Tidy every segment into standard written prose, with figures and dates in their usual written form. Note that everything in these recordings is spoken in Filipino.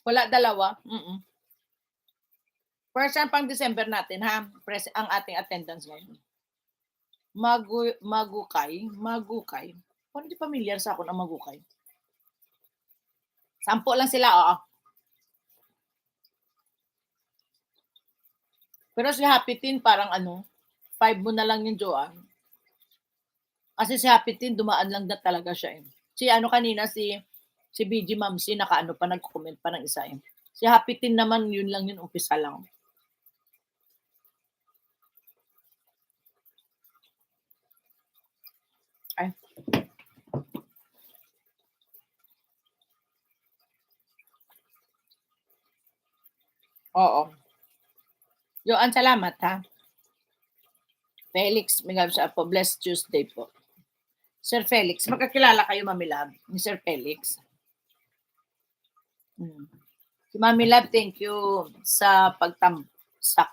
Wala, dalawa. First time pang December natin, ha? Ang ating attendance ngayon. Magukay. Kung hindi familiar sa ako ng Magukay. 10 lang sila, oo. Pero si Happy Teen, parang 5 mo na lang yung Joanne. Kasi si Happy Teen, dumaan lang na talaga siya. Si kanina, si BG Mamsi, pa, nag-comment pa ng isa. Si Happy Teen naman, yun lang yun, umpisa lang. Ay. Oo. Joanne, salamat, ha? Felix, may gabi sa po. Blessed Tuesday po. Sir Felix, magkakilala kayo, Mami Love, ni Sir Felix. Si Mami Love, thank you sa pagtamsak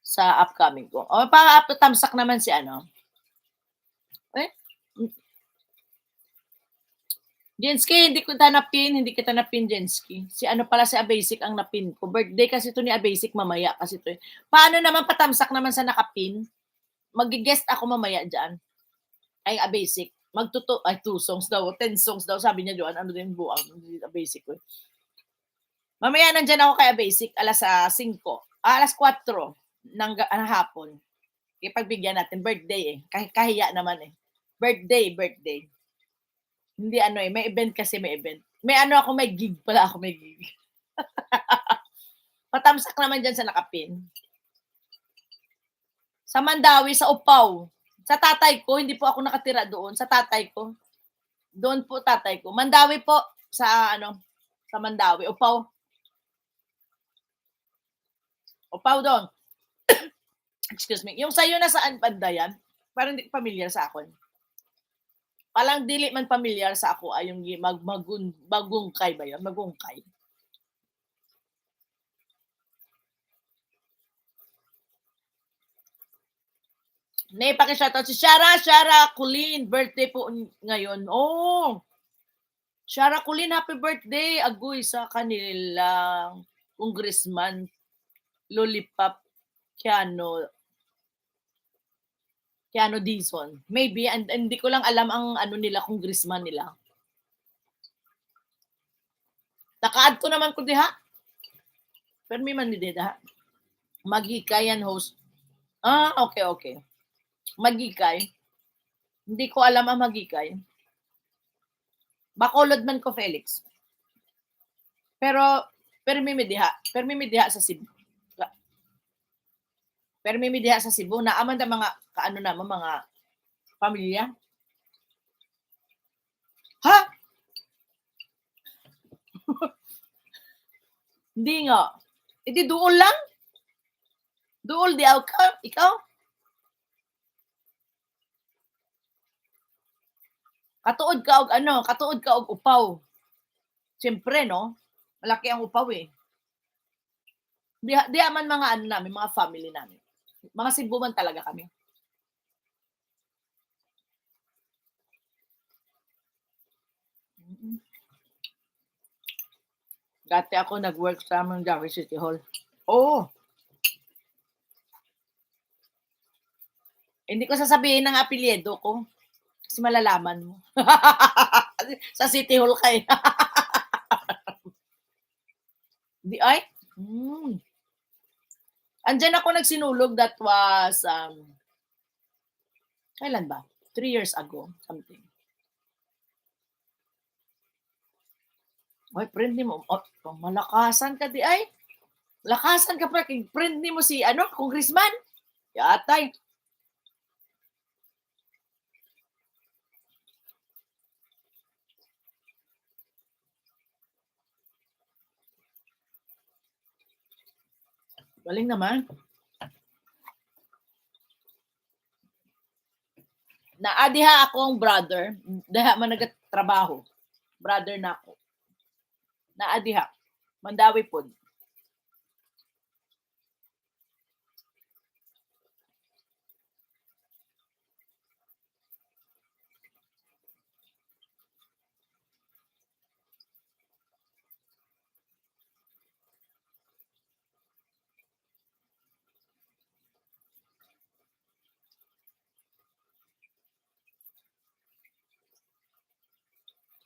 sa upcoming ko. O, pa-tamsak naman si Jensky, hindi kita napin, Jensky. Si pala si Abasic ang napin ko. Birthday kasi to ni Abasic mamaya kasi to. Paano naman patamsak naman sa nakapin? Mag-guest ako mamaya dyan. Ay, Abasic. 2 songs daw, 10 songs daw. Sabi niya doon, ano din buang, Abasic ko. Mamaya nandyan ako kay Abasic, alas 5. Alas 4 ng hapon. Ipagbigyan natin. Birthday Kahiya naman Birthday. Hindi may event kasi, may event. May gig pala ako, may gig. Patamsak naman dyan sa nakapin. Sa Mandawi, sa Upaw. Sa tatay ko, hindi po ako nakatira doon. Sa tatay ko. Doon po tatay ko. Mandawi po, sa Mandawi. Upaw. Upaw doon. Excuse me. Yung sa'yo na saan banda yan? Parang hindi familiar sa akin. Palang dili man familiar sa ako ay yung magungkay ba yun? Magungkay. Pakishoutout si Shara Kulin. Birthday po ngayon. Oh! Shara Kulin, happy birthday. Agoy sa kanilang congressman Lollipop Keanu Dizon. Maybe, and hindi ko lang alam ang nila, congressman nila. Naka-add ko naman ko diha. Pero may man diha. Magikay yan host. Okay. Magikay. Hindi ko alam ang Magikay. Bacolod man ko, Felix. Pero may diha sa Cebu. Pero may diha sa Cebu na aman mga mga pamilya. Ha? Hindi nga. Hindi duol lang? Duol di ka? Ikaw? Katuod ka og Upaw. Siyempre, no? Malaki ang Upaw Di man mga namin, mga family namin. Mga Cebu man talaga kami. Dati ako nag-work sa Mandawi City Hall. Oh! Hindi ko sasabihin ng apelyido ko. Kasi malalaman mo. Sa City Hall kayo. Di ay? Andyan ako nagsinulog. That was, kailan ba? 3 years ago, something. Ay, friend ni mo. Malakasan ka di ay. Lakasan ka pa. Friend ni mo si, congressman. Yatay. Galing naman. Naadiha akong brother. Diha man nagtrabaho. Brother na ako. Naadiha. Mandawi po.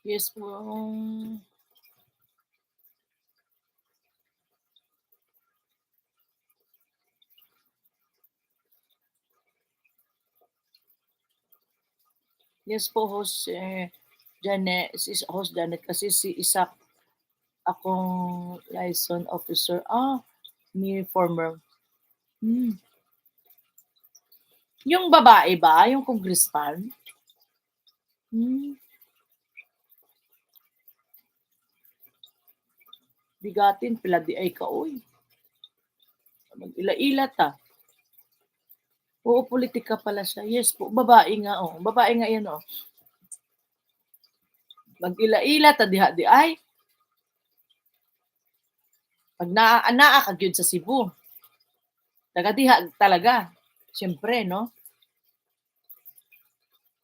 Yes po. Yes po, host Janet, si host Janet kasi si Isaac akong liaison officer. Ni former. Hmm. Yung babae ba, yung congressman? Hmm. Bigatin pila di ay ka oy. Mag-ila-ila ta. Oo, politika pala siya. Yes po, babae nga oh. Babae nga yan oh. Mag-ila-ila ta diha di ay. Pag naa ka gyud sa Cebu. Taga diha talaga. Siyempre, no?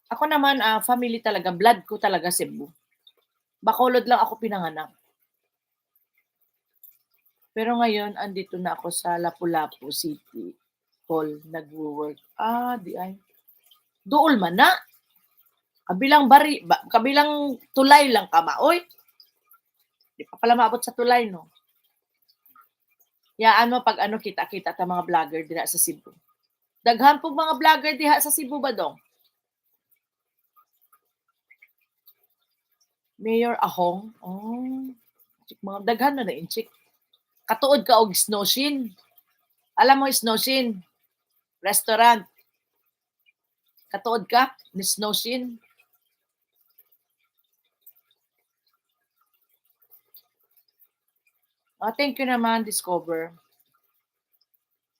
Ako naman, family talaga, blood ko talaga Cebu. Bacolod lang ako pinanganak. Pero ngayon, andito na ako sa Lapu-Lapu City Hall, nagwo-work. Di ay. Duol man na. Kabilang tulay lang ka maoy. Di pa pala maabot sa tulay, no? Yaan mo pag kita-kita ta mga vlogger diha sa Cebu. Daghan pong mga vlogger diha sa Cebu ba dong? Mayor Ahong. Mga daghan na inchik. Katuod ka og Snowshin. Alam mo Snowshin? Restaurant. Katuod ka ni Snowshin? Thank you naman, Discover.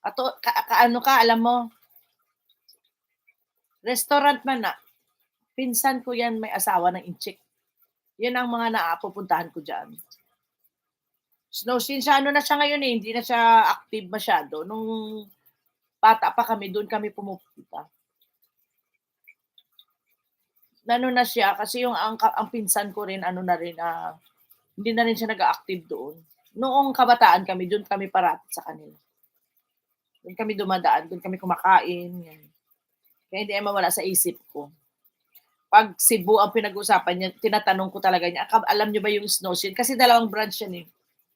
Ano ka, alam mo? Restaurant man na. Pinsan ko yan, may asawa ng inchik. Yan ang mga naapupuntahan ko dyan. Snowshin siya, ano na siya ngayon eh, hindi na siya active masyado. Nung bata pa kami, doon kami pumupunta. Ano na siya, kasi yung ang pinsan ko rin, ano na rin, hindi na rin siya nag-active doon. Noong kabataan kami, doon kami parati sa kanila. Doon kami dumadaan, doon kami kumakain. Yan. Kaya hindi ay mawala sa isip ko. Pag Cebu ang pinag-usapan niya, tinatanong ko talaga niya, alam niyo ba yung Snowshin? Kasi dalawang branch yan eh.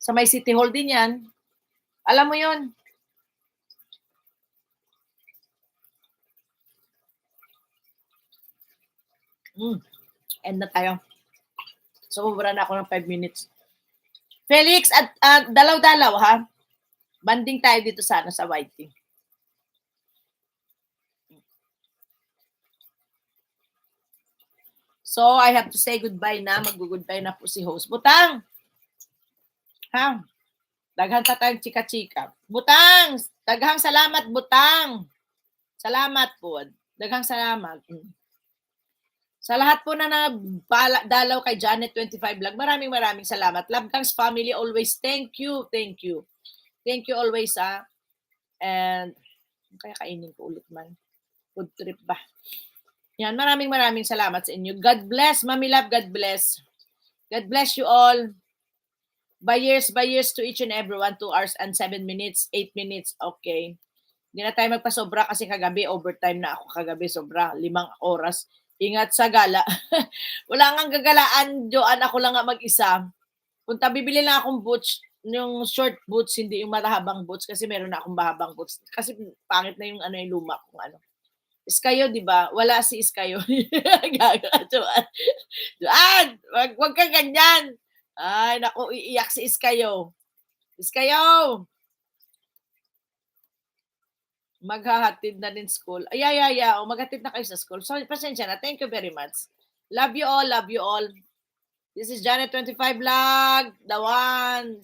Sa may City Hall din yan. Alam mo yun? End na tayo. Sobra na ako ng 5 minutes. Felix, at dalaw-dalaw ha. Banding tayo dito sana sa YT. So, I have to say goodbye na. Mag-goodbye na po si host. Butang! Ha? Daghang ta tayong chika-chika. Butang! Daghang salamat, Butang! Salamat po. Daghang salamat. Sa lahat po na dalaw kay Janet25 Vlog, maraming salamat. Love Gangs family, always thank you. Thank you. Thank you always, And, kaya kainin ko ulit man. Good trip ba? Yan, maraming salamat sa inyo. God bless, Mami Love, God bless. God bless you all. By years to each and everyone. 2 hours and 7 minutes, 8 minutes. Okay. Hindi na tayo magpasobra kasi kagabi, overtime na ako kagabi, sobra, 5 oras. Ingat sa gala. Wala nga gagalaan, Joan, ako lang nga mag-isa. Punta, bibili lang akong boots, yung short boots, hindi yung matahabang boots kasi meron na akong mahabang boots. Kasi pangit na yung yung luma kung ano. Iskayo, di ba? Wala si Iskayo. Joan. Joan, wag ka ganyan. Ay, naku, iiyak si Iskayo. Iskayo! Maghahatid na din school. Maghatid na kayo sa school. So, pasensya na. Thank you very much. Love you all. Love you all. This is Janet25 Vlog. The one.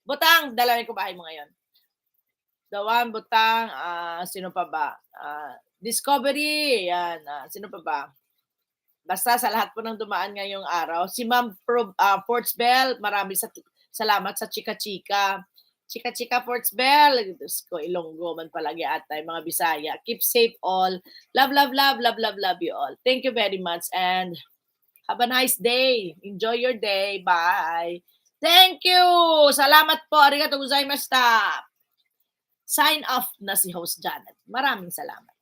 Butang. Dalawin ko bahay mo ngayon. The one, Butang. Sino pa ba? Discovery. Yan. Sino pa ba? Basta sa lahat po ng dumaan ngayong araw. Si Ma'am Portsbell. Maraming salamat sa chika-chika. Chika-chika Portsbell. Diyos ko, Ilonggo man palagi ata yung mga Bisaya. Keep safe all. Love you all. Thank you very much and have a nice day. Enjoy your day. Bye. Thank you. Salamat po. Arigatou gozaimashita. Sign off na si host Janet. Maraming salamat.